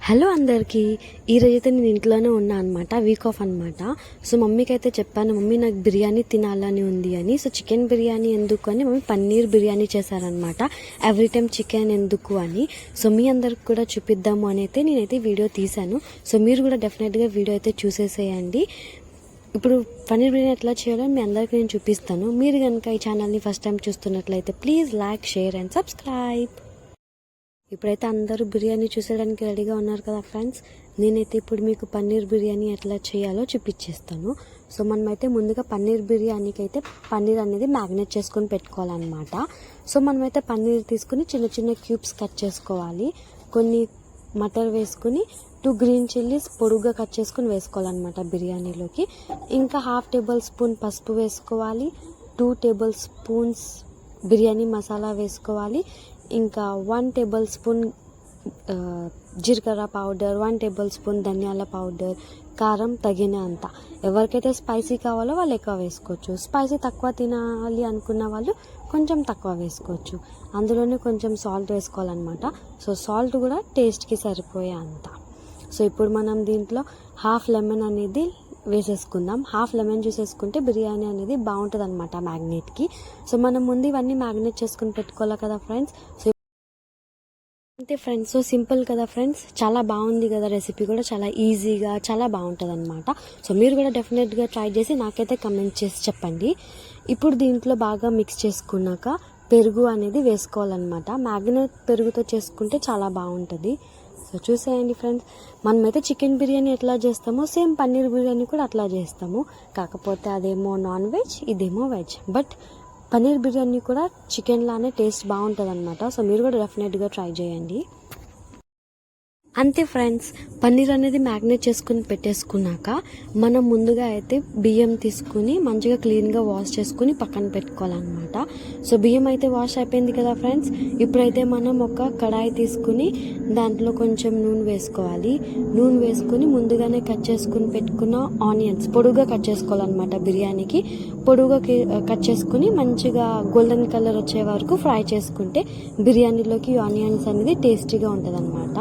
Hello అందరికీ. ఈరోజైతే నేను ఇంట్లోనే ఉన్నా అనమాట, వీక్ ఆఫ్ అనమాట. సో మమ్మీకి అయితే చెప్పాను, మమ్మీ నాకు బిర్యానీ తినాలని ఉంది అని. సో చికెన్ బిర్యానీ ఎందుకు అని మమ్మీ పన్నీర్ బిర్యానీ చేశారనమాట. ఎవ్రీ టైం చికెన్ ఎందుకు అని. సో మీ అందరికి కూడా చూపిద్దాము అని అయితే నేనైతే వీడియో తీశాను. సో మీరు కూడా డెఫినెట్గా వీడియో అయితే చూసేసేయండి. ఇప్పుడు పన్నీర్ బిర్యానీ ఎట్లా చేయాలో మీ అందరికీ నేను చూపిస్తాను. మీరు కనుక ఈ ఛానల్ని ఫస్ట్ టైం చూస్తున్నట్లయితే please like, share and subscribe. ఇప్పుడైతే అందరూ బిర్యానీ చూసేయడానికి రెడీగా ఉన్నారు కదా ఫ్రెండ్స్. నేనైతే ఇప్పుడు మీకు పన్నీర్ బిర్యానీ ఎట్లా చేయాలో చూపించేస్తాను. సో మనమైతే ముందుగా పన్నీర్ బిర్యానీకి అయితే పన్నీర్ అనేది మ్యాగ్నేట్ చేసుకొని పెట్టుకోవాలన్నమాట. సో మనమైతే పన్నీర్ తీసుకుని చిన్న చిన్న క్యూబ్స్ కట్ చేసుకోవాలి. కొన్ని మటర్ వేసుకుని 2 గ్రీన్ చిల్లీస్ పొడుగ్గా కట్ చేసుకుని వేసుకోవాలన్నమాట బిర్యానీలోకి. ఇంకా 1/2 టేబుల్ స్పూన్ పసుపు వేసుకోవాలి. 2 టేబుల్ స్పూన్స్ బిర్యానీ మసాలా వేసుకోవాలి. ఇంకా 1 టేబుల్ స్పూన్ జీలకర్ర పౌడర్, 1 టేబుల్ స్పూన్ ధనియాల పౌడర్, కారం తగినంత. ఎవరికైతే స్పైసీ కావాలో వాళ్ళు ఎక్కువ వేసుకోవచ్చు. స్పైసీ తక్కువ తినాలి అనుకున్న వాళ్ళు కొంచెం తక్కువ వేసుకోవచ్చు. అందులోనే కొంచెం సాల్ట్ వేసుకోవాలన్నమాట. సో సాల్ట్ కూడా టేస్ట్కి సరిపోయే అంత. సో ఇప్పుడు మనం దీంట్లో 1/2 లెమన్ అనేది వేసేసుకుందాం. 1/2 లెమన్ జ్యూస్ వేసుకుంటే బిర్యానీ అనేది బాగుంటుంది అనమాట మ్యాగ్నేట్కి. సో మనం ముందు ఇవన్నీ మ్యాగ్నేట్ చేసుకుని పెట్టుకోవాలి కదా ఫ్రెండ్స్. సో అంతే ఫ్రెండ్స్. సో సింపుల్ కదా ఫ్రెండ్స్, చాలా బాగుంది కదా రెసిపీ కూడా, చాలా ఈజీగా చాలా బాగుంటుంది అనమాట. సో మీరు కూడా డెఫినెట్గా ట్రై చేసి నాకైతే కమెంట్ చేసి చెప్పండి. ఇప్పుడు దీంట్లో బాగా మిక్స్ చేసుకున్నాక పెరుగు అనేది వేసుకోవాలన్నమాట. మ్యాగ్నేట్ పెరుగుతో చేసుకుంటే చాలా బాగుంటుంది. సో చూసేయండి ఫ్రెండ్స్, మనమైతే చికెన్ బిర్యానీ ఎట్లా చేస్తామో సేమ్ పన్నీర్ బిర్యానీ కూడా అట్లా చేస్తాము. కాకపోతే అదేమో నాన్ వెజ్, ఇదేమో వెజ్. బట్ పన్నీర్ బిర్యానీ కూడా చికెన్ లానే టేస్ట్ బాగుంటుంది అనమాట. సో మీరు కూడా డెఫినెట్గా ట్రై చేయండి. అంతే ఫ్రెండ్స్, పన్నీర్ అనేది మ్యాగ్నేట్ చేసుకుని పెట్టేసుకున్నాక మనం ముందుగా అయితే బియ్యం తీసుకుని మంచిగా క్లీన్గా వాష్ చేసుకుని పక్కన పెట్టుకోవాలన్నమాట. సో బియ్యం అయితే వాష్ అయిపోయింది కదా ఫ్రెండ్స్. ఇప్పుడైతే మనం ఒక కడాయి తీసుకుని దాంట్లో కొంచెం నూనె వేసుకోవాలి. నూనె వేసుకుని ముందుగానే కట్ చేసుకుని పెట్టుకున్న ఆనియన్స్ పొడుగా కట్ చేసుకోవాలన్నమాట. బిర్యానీకి పొడుగా కట్ చేసుకుని మంచిగా గోల్డెన్ కలర్ వచ్చే వరకు ఫ్రై చేసుకుంటే బిర్యానీలోకి ఆనియన్స్ అనేది టేస్టీగా ఉంటుంది అనమాట.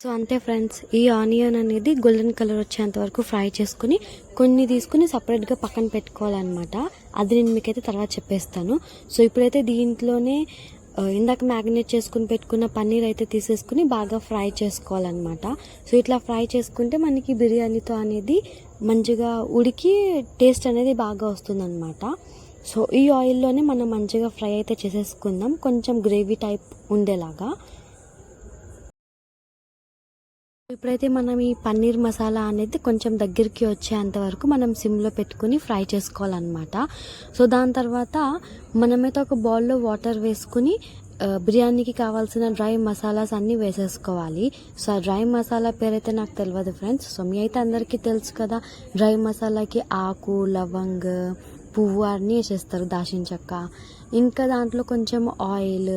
సో అంతే ఫ్రెండ్స్, ఈ ఆనియన్ అనేది గోల్డెన్ కలర్ వచ్చేంత వరకు ఫ్రై చేసుకుని కొన్ని తీసుకుని సపరేట్గా పక్కన పెట్టుకోవాలన్నమాట. అది నేను మీకైతే తర్వాత చెప్పేస్తాను. సో ఇప్పుడైతే దీంట్లోనే ఇందాక మ్యాగ్నేట్ చేసుకుని పెట్టుకున్న పన్నీర్ అయితే తీసేసుకుని బాగా ఫ్రై చేసుకోవాలన్నమాట. సో ఇట్లా ఫ్రై చేసుకుంటే మనకి బిర్యానీతో అనేది మంచిగా ఉడికి టేస్ట్ అనేది బాగా వస్తుందన్నమాట. సో ఈ ఆయిల్లోనే మనం మంచిగా ఫ్రై అయితే చేసేసుకుందాం, కొంచెం గ్రేవీ టైప్ ఉండేలాగా. ఇప్పుడైతే మనం ఈ పన్నీర్ మసాలా అనేది కొంచెం దగ్గరికి వచ్చేంత వరకు మనం సిమ్లో పెట్టుకుని ఫ్రై చేసుకోవాలన్నమాట. సో దాని తర్వాత మనమైతే ఒక బౌల్లో వాటర్ వేసుకుని బిర్యానీకి కావాల్సిన డ్రై మసాలాస్ అన్నీ వేసేసుకోవాలి. సో ఆ డ్రై మసాలా పేరైతే నాకు తెలియదు ఫ్రెండ్స్. సో మీ అయితే అందరికీ తెలుసు కదా, డ్రై మసాలాకి ఆకు, లవంగ్, పువ్వు అన్నీ వేసేస్తారు, దాల్చిన చెక్క. ఇంకా దాంట్లో కొంచెం ఆయిల్,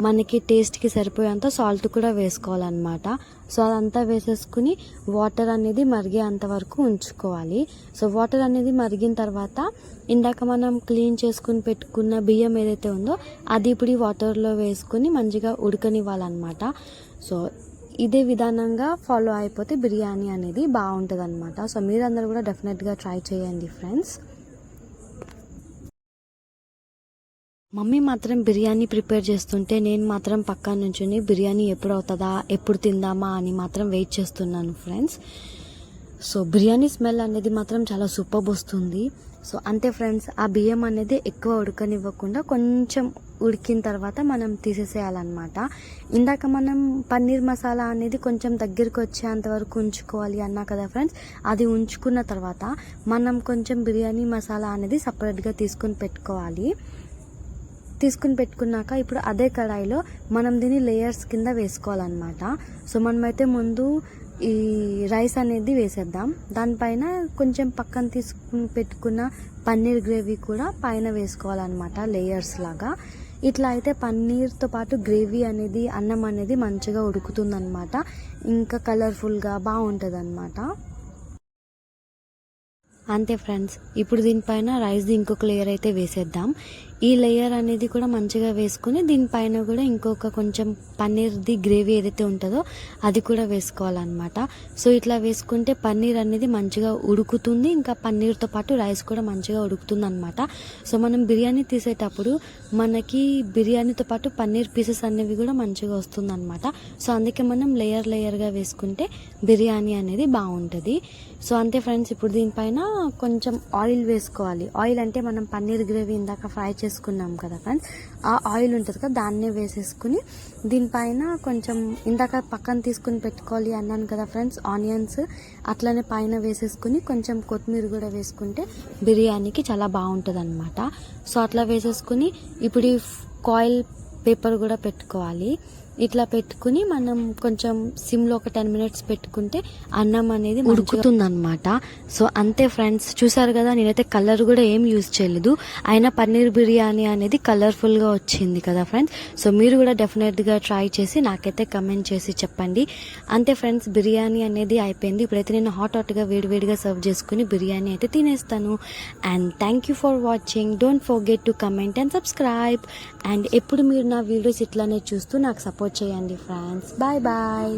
మనకి టేస్ట్కి సరిపోయేంత సాల్ట్ కూడా వేసుకోవాలన్నమాట. సో అదంతా వేసేసుకుని వాటర్ అనేది మరిగేంత వరకు ఉంచుకోవాలి. సో వాటర్ అనేది మరిగిన తర్వాత ఇందాక మనం క్లీన్ చేసుకుని పెట్టుకున్న బియ్యం ఏదైతే ఉందో అది ఇప్పుడు ఈ వాటర్లో వేసుకుని మంచిగా ఉడకనివ్వాలన్నమాట. సో ఇదే విధానంగా ఫాలో అయిపోతే బిర్యానీ అనేది బాగుంటుంది అనమాట. సో మీరందరూ కూడా డెఫినెట్గా ట్రై చేయండి ఫ్రెండ్స్. మమ్మీ మాత్రం బిర్యానీ ప్రిపేర్ చేస్తుంటే నేను మాత్రం పక్కన నుంచుని బిర్యానీ ఎప్పుడు అవుతుందా, ఎప్పుడు తిందామా అని మాత్రం వెయిట్ చేస్తున్నాను ఫ్రెండ్స్. సో బిర్యానీ స్మెల్ అనేది మాత్రం చాలా సూపర్ వస్తుంది. సో అంతే ఫ్రెండ్స్, ఆ బియ్యం అనేది ఎక్కువ ఉడకనివ్వకుండా కొంచెం ఉడికిన తర్వాత మనం తీసేసేయాలన్నమాట. ఇందాక మనం పన్నీర్ మసాలా అనేది కొంచెం దగ్గరికి వచ్చేంత వరకు ఉంచుకోవాలి అన్నా కదా ఫ్రెండ్స్. అది ఉంచుకున్న తర్వాత మనం కొంచెం బిర్యానీ మసాలా అనేది సపరేట్గా తీసుకుని పెట్టుకున్నాక ఇప్పుడు అదే కడాయిలో మనం దీన్ని లేయర్స్ కింద వేసుకోవాలన్నమాట. సో మనమైతే ముందు ఈ రైస్ అనేది వేసేద్దాం. దానిపైన కొంచెం పక్కన తీసుకుని పెట్టుకున్న పన్నీర్ గ్రేవీ కూడా పైన వేసుకోవాలన్నమాట, లేయర్స్ లాగా. ఇట్లా అయితే పన్నీర్తో పాటు గ్రేవీ అనేది, అన్నం అనేది మంచిగా ఉడుకుతుందన్నమాట. ఇంకా కలర్ఫుల్గా బాగుంటుంది అన్నమాట. అంతే ఫ్రెండ్స్, ఇప్పుడు దీనిపైన రైస్ది ఇంకొక లేయర్ అయితే వేసేద్దాం. ఈ లేయర్ అనేది కూడా మంచిగా వేసుకుని దీనిపైన కూడా ఇంకొక కొంచెం పన్నీర్ది గ్రేవీ ఏదైతే ఉంటుందో అది కూడా వేసుకోవాలన్నమాట. సో ఇట్లా వేసుకుంటే పన్నీర్ అనేది మంచిగా ఉడుకుతుంది, ఇంకా పన్నీర్తో పాటు రైస్ కూడా మంచిగా ఉడుకుతుంది అనమాట. సో మనం బిర్యానీ తీసేటప్పుడు మనకి బిర్యానీతో పాటు పన్నీర్ పీసెస్ అనేవి కూడా మంచిగా వస్తుంది అనమాట. సో అందుకే మనం లేయర్గా వేసుకుంటే బిర్యానీ అనేది బాగుంటుంది. సో అంతే ఫ్రెండ్స్, ఇప్పుడు దీనిపైన కొంచెం ఆయిల్ వేసుకోవాలి. ఆయిల్ అంటే మనం పన్నీర్ గ్రేవీ ఇందాక ఫ్రై చేసుకున్నాం కదా ఫ్రెండ్స్, ఆ ఆయిల్ ఉంటుంది కదా దాన్నే వేసేసుకుని దీనిపైన కొంచెం ఇందాక పక్కన తీసుకుని పెట్టుకోవాలి అన్నాను కదా ఫ్రెండ్స్, ఆనియన్స్ అట్లనే పైన వేసేసుకుని కొంచెం కొత్తిమీర కూడా వేసుకుంటే బిర్యానీకి చాలా బాగుంటుంది అనమాట. సో అట్లా వేసేసుకుని ఇప్పుడు ఈ కాయిల్ పేపర్ కూడా పెట్టుకోవాలి. ఇట్లా పెట్టుకుని మనం కొంచెం సిమ్లో ఒక 10 minutes పెట్టుకుంటే అన్నం అనేది ఉడుకుతుంది అనమాట. సో అంతే ఫ్రెండ్స్, చూసారు కదా, నేనైతే కలర్ కూడా ఏం యూజ్ చేయలేదు, అయినా పన్నీర్ బిర్యానీ అనేది కలర్ఫుల్గా వచ్చింది కదా ఫ్రెండ్స్. సో మీరు కూడా డెఫినెట్గా ట్రై చేసి నాకైతే కమెంట్ చేసి చెప్పండి. అంతే ఫ్రెండ్స్, బిర్యానీ అనేది అయిపోయింది. ఇప్పుడైతే నేను హాట్గా వేడివేడిగా సర్వ్ చేసుకుని బిర్యానీ అయితే తినేస్తాను. And thank you for watching. Don't forget to comment and subscribe. And ఎప్పుడు మీరు నా వీడియోస్ ఇట్లానే చూస్తూ నాకు సపోర్ట్ చేయండి ఫ్రెండ్స్. Bye bye.